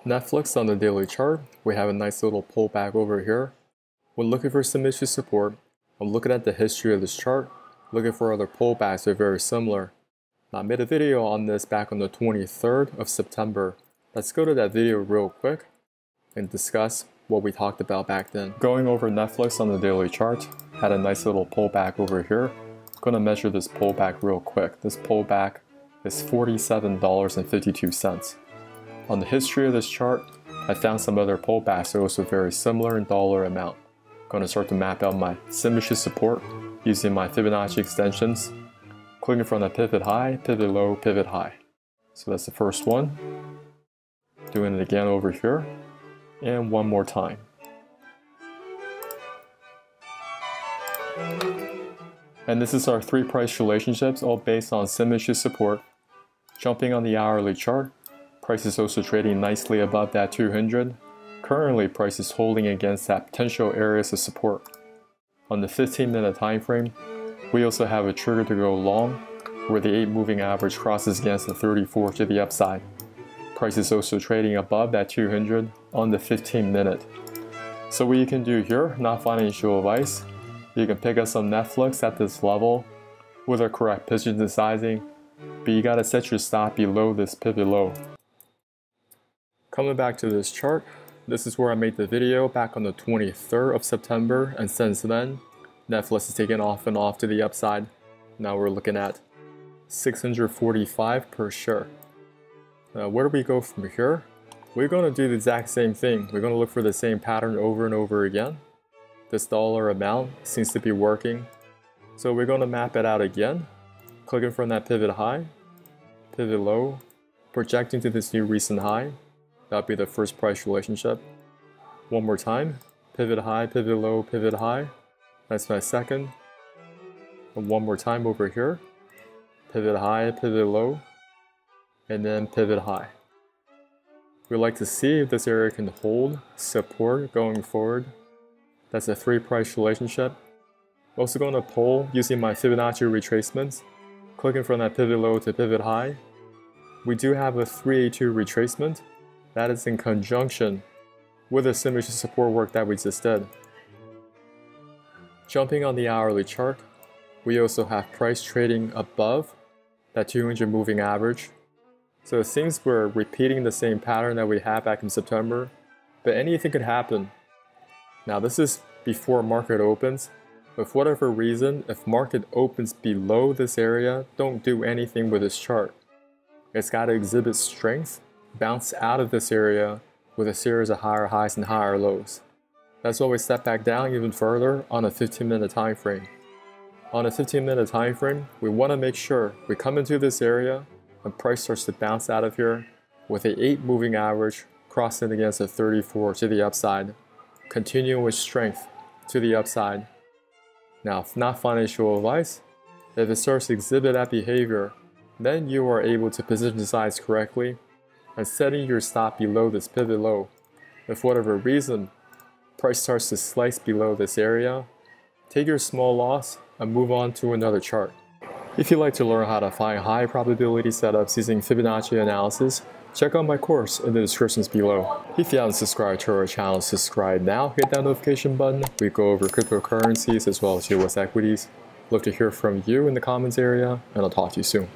Netflix on the daily chart, we have a nice little pullback over here. When looking for some issue support, I'm looking at the history of this chart, looking for other pullbacks that are very similar. Now, I made a video on this back on the 23rd of September. Let's go to that video real quick and discuss what we talked about back then. Going over Netflix on the daily chart, had a nice little pullback over here. I'm going to measure this pullback real quick. This pullback is $47.52. On the history of this chart, I found some other pullbacks that are also very similar in dollar amount. I'm going to start to map out my 𝗪𝗏𝗍 support using my Fibonacci extensions, clicking from the pivot high, pivot low, pivot high. So that's the first one. Doing it again over here, and one more time. And this is our three price relationships, all based on 𝗪𝗏𝗍 support. Jumping on the hourly chart, price is also trading nicely above that 200. Currently, price is holding against that potential areas of support. On the 15-minute time frame, we also have a trigger to go long, where the 8 moving average crosses against the 34 to the upside. Price is also trading above that 200 on the 15-minute. So what you can do here, not financial advice, you can pick up some Netflix at this level with a correct position sizing, but you gotta set your stop below this pivot low. Coming back to this chart, this is where I made the video back on the 23rd of September, and since then, Netflix has taken off and off to the upside. Now we're looking at 645 per share. Now where do we go from here? We're going to do the exact same thing. We're going to look for the same pattern over and over again. This dollar amount seems to be working. So we're going to map it out again. Clicking from that pivot high, pivot low, projecting to this new recent high. That'll be the first price relationship. One more time, pivot high, pivot low, pivot high. That's my second. And one more time over here, pivot high, pivot low, and then pivot high. We'd like to see if this area can hold support going forward. That's a three price relationship. Also going to pull using my Fibonacci retracements, clicking from that pivot low to pivot high. We do have a 382 retracement. That is in conjunction with the 𝗪𝗏𝗍 support work that we just did. Jumping on the hourly chart, we also have price trading above that 200 moving average. So it seems we're repeating the same pattern that we had back in September, but anything could happen. Now this is before market opens, but for whatever reason, if market opens below this area, don't do anything with this chart. It's got to exhibit strength, bounce out of this area with a series of higher highs and higher lows. That's why we step back down even further on a 15-minute time frame. On a 15-minute time frame, we want to make sure we come into this area and price starts to bounce out of here with a 8 moving average crossing against a 34 to the upside, continuing with strength to the upside. Now, not financial advice, if it starts to exhibit that behavior, then you are able to position size correctly and setting your stop below this pivot low. If for whatever reason, price starts to slice below this area, take your small loss and move on to another chart. If you'd like to learn how to find high probability setups using Fibonacci analysis, check out my course in the descriptions below. If you haven't subscribed to our channel, subscribe now, hit that notification button. We go over cryptocurrencies as well as US equities. Love to hear from you in the comments area, and I'll talk to you soon.